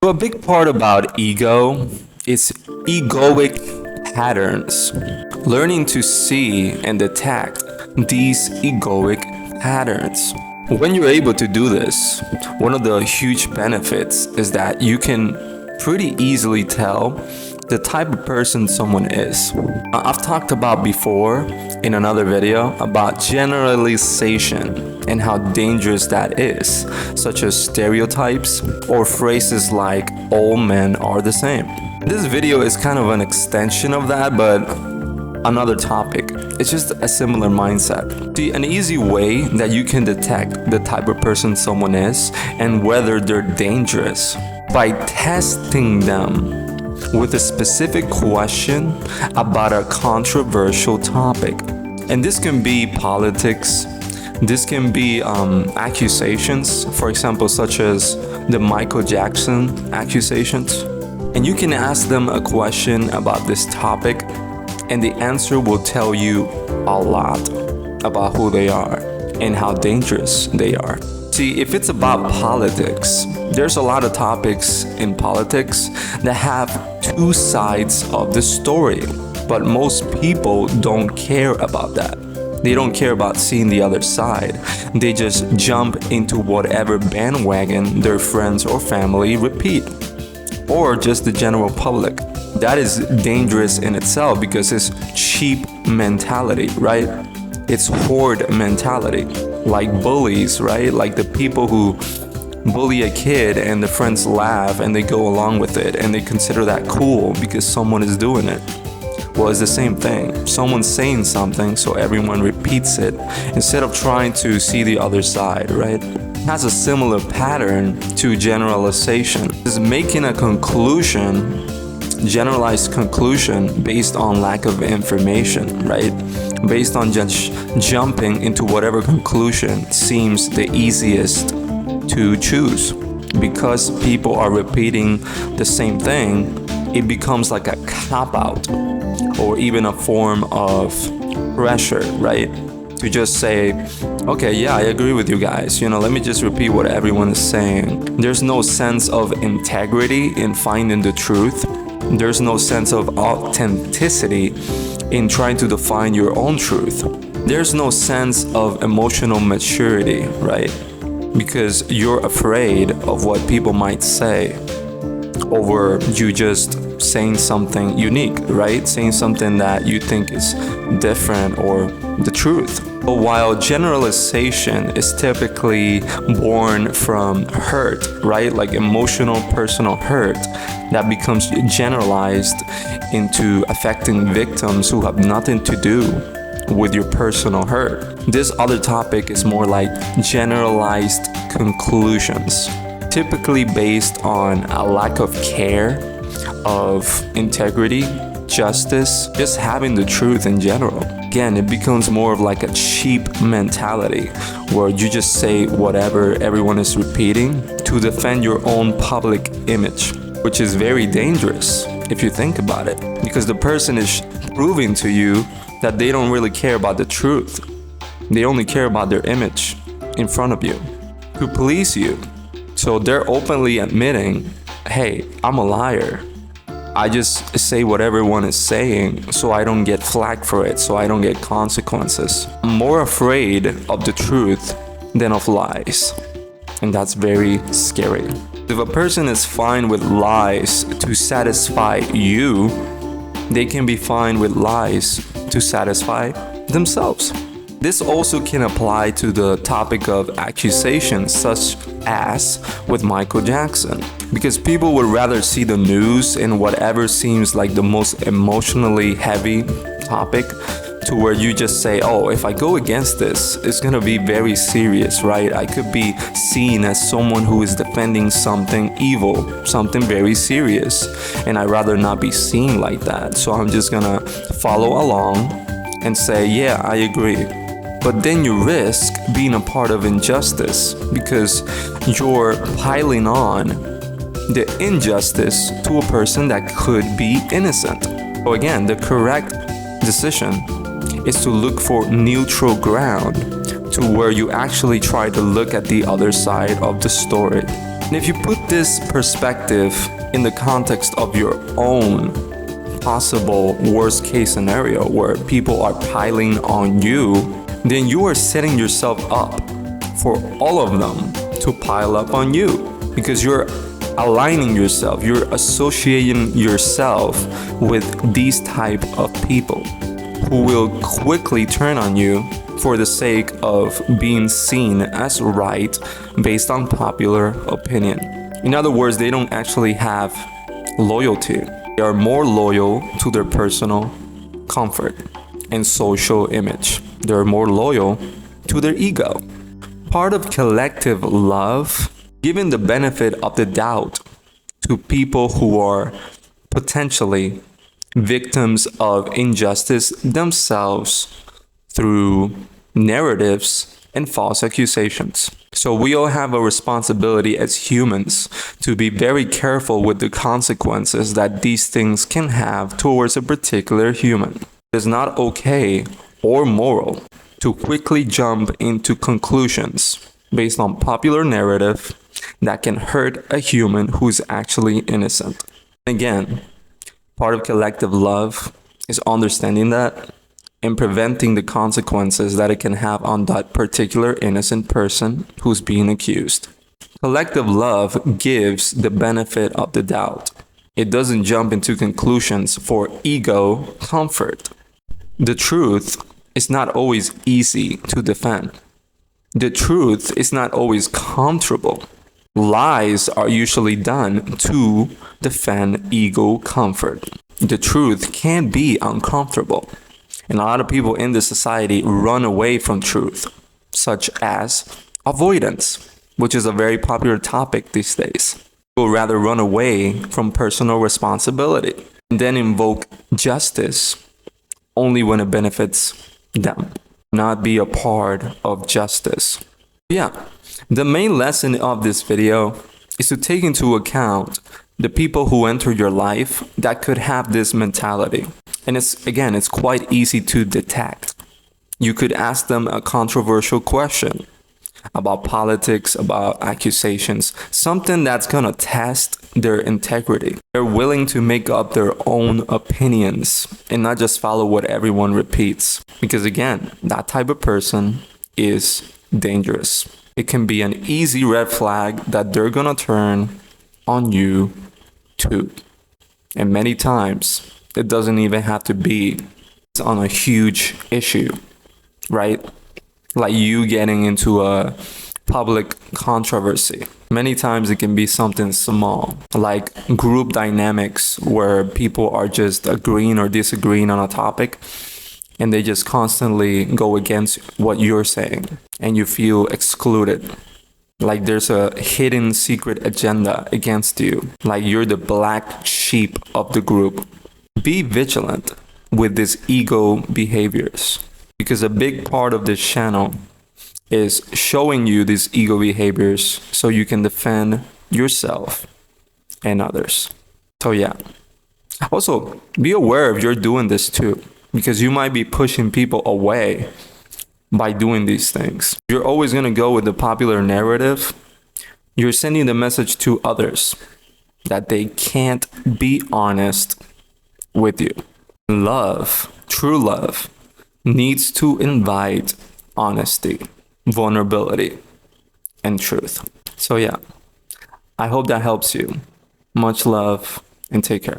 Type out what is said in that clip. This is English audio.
So a big part about ego is egoic patterns. Learning to see and detect these egoic patterns. When you're able to do this, one of the huge benefits is that you can pretty easily tell the type of person someone is. I've talked about before in another video about generalization and how dangerous that is, such as stereotypes or phrases like all men are the same. This video is kind of an extension of that, but another topic. It's just a similar mindset. See, an easy way that you can detect the type of person someone is and whether they're dangerous by testing them with a specific question about a controversial topic. And this can be politics, this can be accusations, for example, such as the Michael Jackson accusations. And you can ask them a question about this topic, and the answer will tell you a lot about who they are and how dangerous they are. See, if it's about politics, there's a lot of topics in politics that have two sides of the story, but most people don't care about that. They don't care about seeing the other side. They just jump into whatever bandwagon their friends or family repeat, or just the general public. That is dangerous in itself because it's cheap mentality, right? It's horde mentality, like bullies, right? Like the people who bully a kid and the friends laugh and they go along with it and they consider that cool because someone is doing it. Well, it's the same thing. Someone's saying something, so everyone repeats it instead of trying to see the other side, right? It has a similar pattern to generalization. It's making a conclusion, generalized conclusion based on lack of information, right? Based on just jumping into whatever conclusion seems the easiest to choose. Because people are repeating the same thing, it becomes like a cop-out or even a form of pressure, right? To just say, okay, yeah, I agree with you guys. Let me just repeat what everyone is saying. There's no sense of integrity in finding the truth. There's no sense of authenticity in trying to define your own truth. There's no sense of emotional maturity, right? Because you're afraid of what people might say over you just saying something unique, right? Saying something that you think is different or the truth. But while generalization is typically born from hurt, right? Like emotional, personal hurt that becomes generalized into affecting victims who have nothing to do with your personal hurt. This other topic is more like generalized conclusions, typically based on a lack of care, of integrity, justice, just having the truth in general. Again, it becomes more of like a cheap mentality where you just say whatever everyone is repeating to defend your own public image, which is very dangerous if you think about it, because the person is proving to you that they don't really care about the truth. They only care about their image in front of you to please you. So they're openly admitting, hey, I'm a liar. I just say what everyone is saying so I don't get flagged for it, so I don't get consequences. I'm more afraid of the truth than of lies. And that's very scary. If a person is fine with lies to satisfy you, they can be fine with lies to satisfy themselves. This also can apply to the topic of accusations, such as with Michael Jackson, because people would rather see the news and whatever seems like the most emotionally heavy topic, to where you just say, oh, if I go against this, it's gonna be very serious, right? I could be seen as someone who is defending something evil, something very serious, and I'd rather not be seen like that. So I'm just gonna follow along and say, yeah, I agree. But then you risk being a part of injustice because you're piling on the injustice to a person that could be innocent. So again, the correct decision is to look for neutral ground, to where you actually try to look at the other side of the story And if you put this perspective in the context of your own possible worst case scenario where people are piling on you, then you are setting yourself up for all of them to pile up on you, because you're aligning yourself, you're associating yourself with these type of people who will quickly turn on you for the sake of being seen as right based on popular opinion. In other words, they don't actually have loyalty. They are more loyal to their personal comfort and social image. They're more loyal to their ego. Part of collective love, giving the benefit of the doubt to people who are potentially victims of injustice themselves through narratives and false accusations. So we all have a responsibility as humans to be very careful with the consequences that these things can have towards a particular human. It is not okay or moral to quickly jump into conclusions based on popular narrative that can hurt a human who's actually innocent. Again, part of collective love is understanding that and preventing the consequences that it can have on that particular innocent person who's being accused. Collective love gives the benefit of the doubt. It doesn't jump into conclusions for ego comfort. The truth is not always easy to defend. The truth is not always comfortable. Lies are usually done to defend ego comfort. The truth can be uncomfortable. And a lot of people in this society run away from truth, such as avoidance, which is a very popular topic these days. People rather run away from personal responsibility and then invoke justice only when it benefits them, not be a part of justice. Yeah, the main lesson of this video is to take into account the people who enter your life that could have this mentality. And it's quite easy to detect. You could ask them a controversial question about politics, about accusations, something that's gonna test their integrity. They're willing to make up their own opinions and not just follow what everyone repeats. Because again, that type of person is dangerous. It can be an easy red flag that they're gonna turn on you too. And many times, it doesn't even have to be on a huge issue, right? Like you getting into a public controversy. Many times it can be something small, like group dynamics where people are just agreeing or disagreeing on a topic and they just constantly go against what you're saying and you feel excluded. Like there's a hidden secret agenda against you. Like you're the black sheep of the group. Be vigilant with these ego behaviors, because a big part of this channel is showing you these ego behaviors so you can defend yourself and others. So yeah. Also, be aware if you're doing this too, because you might be pushing people away by doing these things. You're always going to go with the popular narrative. You're sending the message to others that they can't be honest with you. Love, true love, needs to invite honesty, vulnerability, and truth. So yeah, I hope that helps you. Much love and take care.